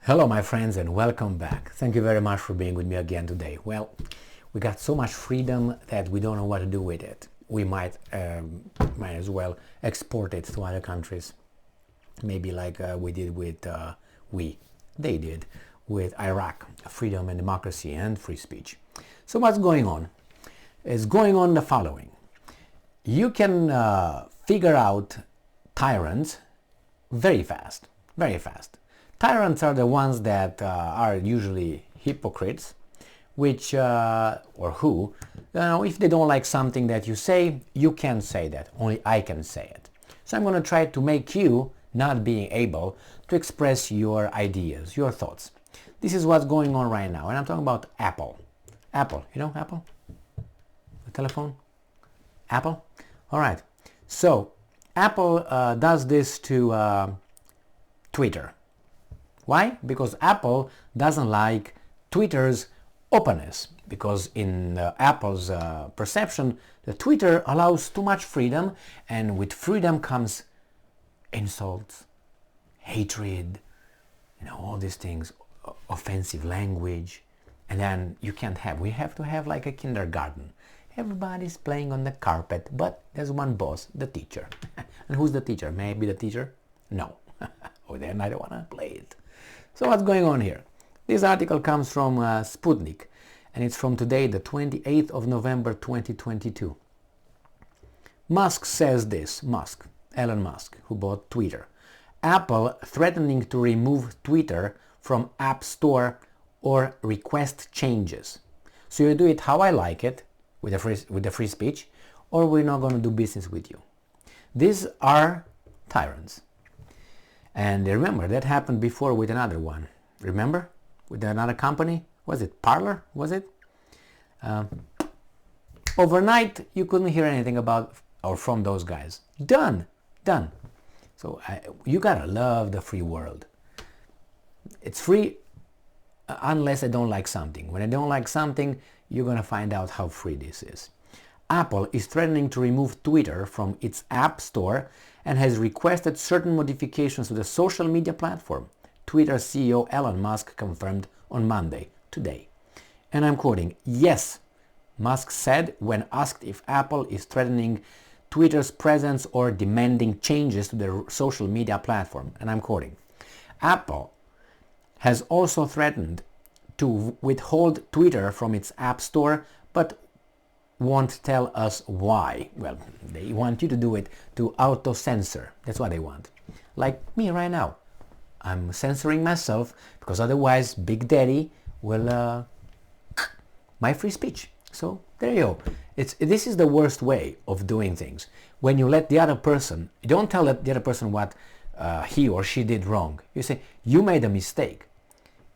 Hello my friends and welcome back. Thank you very much for being with me again today. Well, we got so much freedom that we don't know what to do with it. We might as well export it to other countries. Maybe like they did with Iraq, freedom and democracy and free speech. So what's going on? It's going on the following. You can figure out tyrants very fast, very fast. Tyrants are the ones that are usually hypocrites, which, if they don't like something that you say, you can't say that. Only I can say it. So I'm going to try to make you not being able to express your ideas, your thoughts. This is what's going on right now. And I'm talking about Apple. Apple, you know Apple? The telephone? Apple? All right. So Apple does this to Twitter. Why? Because Apple doesn't like Twitter's openness. Because in Apple's perception, the Twitter allows too much freedom, and with freedom comes insults, hatred, all these things, offensive language, and then we have to have like a kindergarten. Everybody's playing on the carpet, but there's one boss, the teacher. And who's the teacher? Maybe the teacher? No. Oh, then I don't want to play it. So what's going on here? This article comes from Sputnik, and it's from today, the 28th of November 2022. Musk says this, Elon Musk, who bought Twitter. Apple threatening to remove Twitter from App Store or request changes. So you do it how I like it, with the free speech, or we're not going to do business with you. These are tyrants. And remember, that happened before with another one. Remember? With another company? Was it Parler? Was it? Overnight, you couldn't hear anything about or from those guys. Done. So you gotta love the free world. It's free unless I don't like something. When I don't like something, you're gonna find out how free this is. Apple is threatening to remove Twitter from its App Store and has requested certain modifications to the social media platform, Twitter CEO Elon Musk confirmed on Monday, today. And I'm quoting, "Yes," Musk said when asked if Apple is threatening Twitter's presence or demanding changes to the social media platform. And I'm quoting, "Apple has also threatened to withhold Twitter from its App Store, but won't tell us why." Well, they want you to do it to auto-censor. That's what they want. Like me right now. I'm censoring myself because otherwise Big Daddy will my free speech. So there you go. This is the worst way of doing things. When you let the other person, you don't tell the other person what he or she did wrong. You say, "You made a mistake.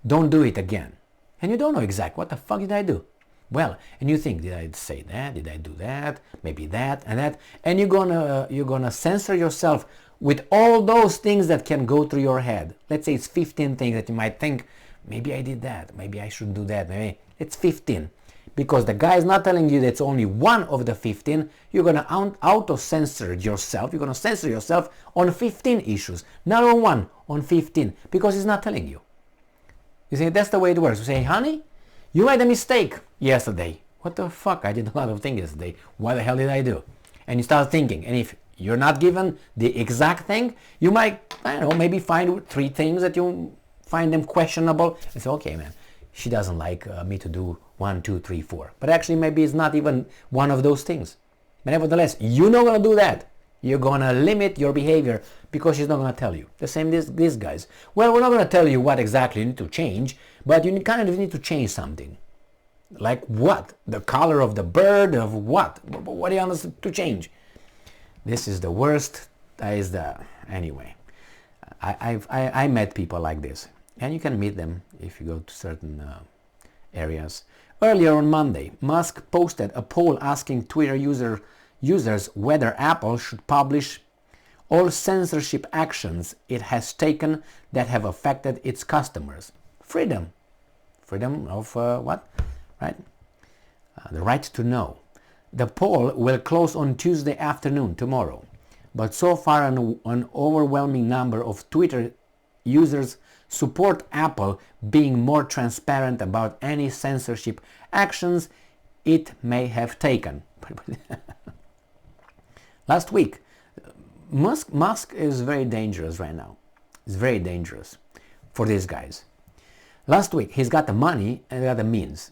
Don't do it again." And you don't know exactly what the fuck did I do. Well, and you think, did I say that? Did I do that? Maybe that and that. And you're gonna censor yourself with all those things that can go through your head. Let's say it's 15 things that you might think, maybe I did that, maybe I shouldn't do that, maybe it's 15. Because the guy is not telling you that's only one of the 15, you're gonna auto-censor yourself. You're gonna censor yourself on 15 issues, not on one, on 15, because he's not telling you. You see, that's the way it works. You say, "Honey, you made a mistake yesterday." What the fuck? I did a lot of things yesterday. What the hell did I do? And you start thinking. And if you're not given the exact thing, you might, maybe find 3 things that you find them questionable. And say, "Okay, man, she doesn't like me to do 1, 2, 3, 4. But actually, maybe it's not even one of those things. But nevertheless, you're not going to do that. You're going to limit your behavior because she's not going to tell you. The same these guys. Well, we're not going to tell you what exactly you need to change, but you kind of need to change something. Like what? The color of the bird? Of what? What do you want to change? This is the worst. Anyway. I met people like this, and you can meet them if you go to certain areas. Earlier on Monday, Musk posted a poll asking Twitter users whether Apple should publish all censorship actions it has taken that have affected its customers. Freedom of what? Right? The right to know. The poll will close on Tuesday afternoon, tomorrow. But so far an overwhelming number of Twitter users support Apple being more transparent about any censorship actions it may have taken. Last week, Musk is very dangerous right now. It's very dangerous for these guys. Last week, he's got the money and got the means.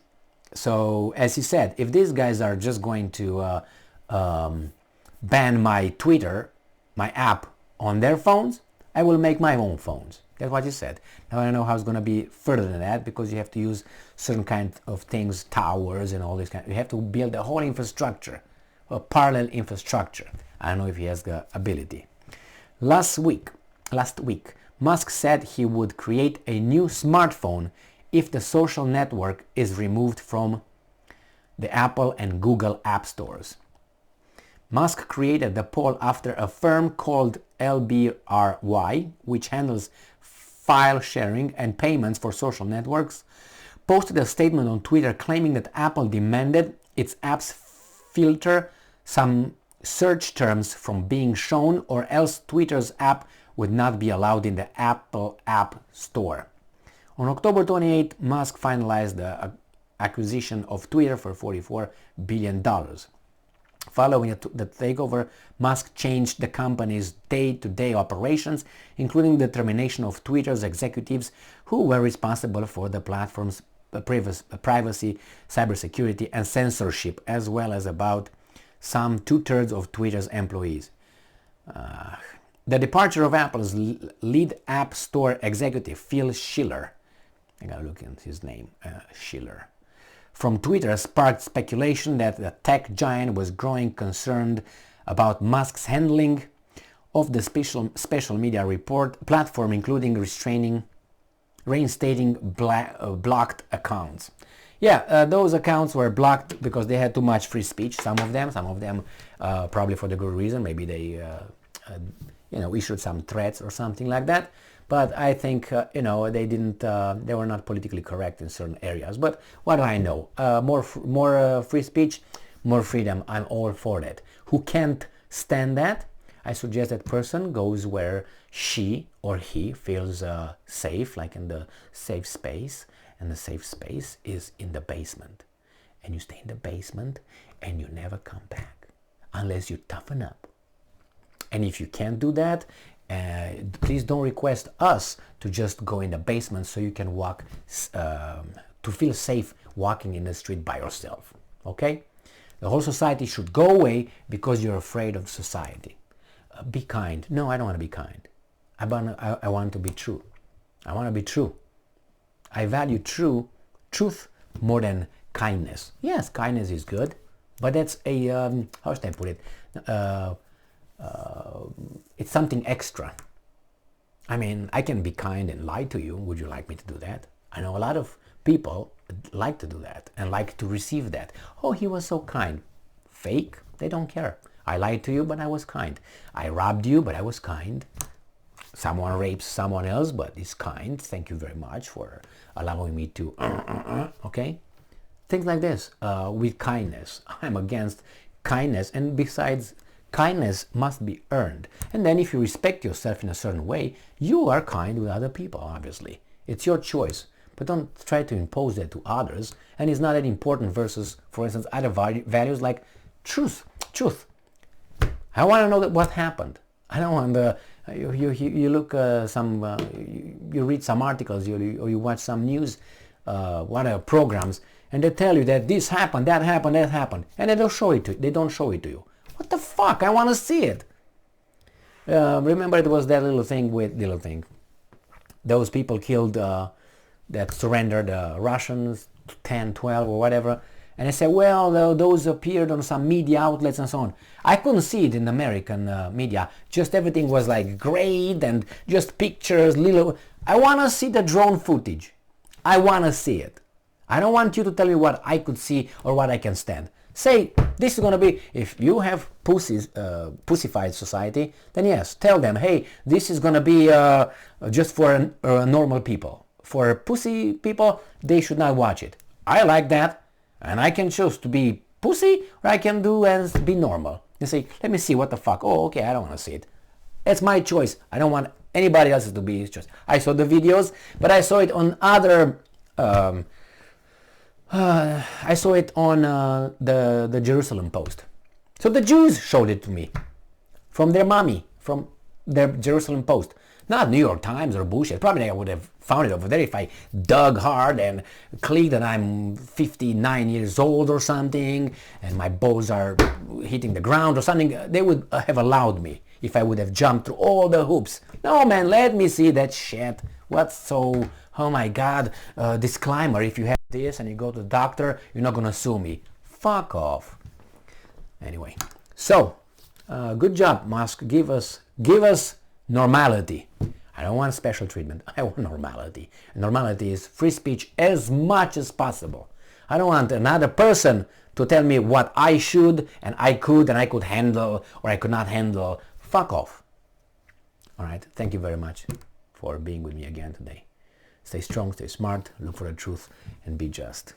So, as he said, if these guys are just going to ban my Twitter, my app on their phones, I will make my own phones. That's what he said. Now I don't know how it's going to be further than that, because you have to use certain kind of things, towers and all this kind. You have to build a whole infrastructure, a parallel infrastructure. I don't know if he has the ability. Last week, Musk said he would create a new smartphone if the social network is removed from the Apple and Google app stores. Musk created the poll after a firm called LBRY, which handles file sharing and payments for social networks, posted a statement on Twitter claiming that Apple demanded its apps filter some search terms from being shown, or else Twitter's app would not be allowed in the Apple App Store. On October 28, Musk finalized the acquisition of Twitter for $44 billion. Following the takeover, Musk changed the company's day-to-day operations, including the termination of Twitter's executives who were responsible for the platform's privacy, cybersecurity, and censorship, as well as about some 2/3 of Twitter's employees. The departure of Apple's lead App Store executive, Phil Schiller, I gotta look at his name, Schiller, from Twitter sparked speculation that the tech giant was growing concerned about Musk's handling of the special media report platform, including reinstating blocked accounts. Those accounts were blocked because they had too much free speech. Some of them probably for the good reason. Maybe they issued some threats or something like that. But I think, they didn't, they were not politically correct in certain areas. But what do I know? More free speech, more freedom. I'm all for that. Who can't stand that? I suggest that person goes where she or he feels safe, like in the safe space. And the safe space is in the basement. And you stay in the basement and you never come back unless you toughen up. And if you can't do that, please don't request us to just go in the basement so you can walk, to feel safe walking in the street by yourself. Okay? The whole society should go away because you're afraid of society. Be kind. No, I don't want to be kind. I want to be true. I want to be true. I value truth more than kindness. Yes, kindness is good, but that's a, how should I put it? It's something extra. I mean, I can be kind and lie to you. Would you like me to do that? I know a lot of people like to do that and like to receive that. Oh, he was so kind. Fake? They don't care. I lied to you, but I was kind. I robbed you, but I was kind. Someone rapes someone else, but is kind. Thank you very much for allowing me to, okay? Things like this, with kindness. I'm against kindness, and besides, kindness must be earned. And then if you respect yourself in a certain way, you are kind with other people, obviously. It's your choice. But don't try to impose that to others. And it's not that important versus, for instance, other values like truth. I want to know what happened. I don't want the... You look you read some articles, or you watch some news, programs, and they tell you that this happened, that happened, and they don't show it to you. What the fuck? I want to see it. Remember, it was that little thing. Those people killed that surrendered, Russians, 10, 12 or whatever. And I said, well, those appeared on some media outlets and so on. I couldn't see it in the American media. Just everything was like great and just pictures, little. I want to see the drone footage. I want to see it. I don't want you to tell me what I could see or what I can stand. Say, this is going to be, if you have pussified society, then yes, tell them, hey, this is going to be just for normal people. For pussy people, they should not watch it. I like that. And I can choose to be pussy, or I can do and be normal. You say, let me see what the fuck. Oh, okay, I don't want to see it. It's my choice. I don't want anybody else to be just. I saw the videos, but I saw it on other. I saw it on the Jerusalem Post. So the Jews showed it to me from their mommy, from their Jerusalem Post. Not New York Times or bullshit. Probably I would have found it over there if I dug hard and clicked that I'm 59 years old or something and my balls are hitting the ground or something. They would have allowed me if I would have jumped through all the hoops. No, man, let me see that shit. What's so, oh my God, disclaimer, if you have this and you go to the doctor, you're not going to sue me. Fuck off. Anyway, so, good job, Musk. Give us normality. I don't want special treatment. I want normality. Normality is free speech as much as possible. I don't want another person to tell me what I should and I could handle or I could not handle. Fuck off. All right. Thank you very much for being with me again today. Stay strong, stay smart, look for the truth, and be just.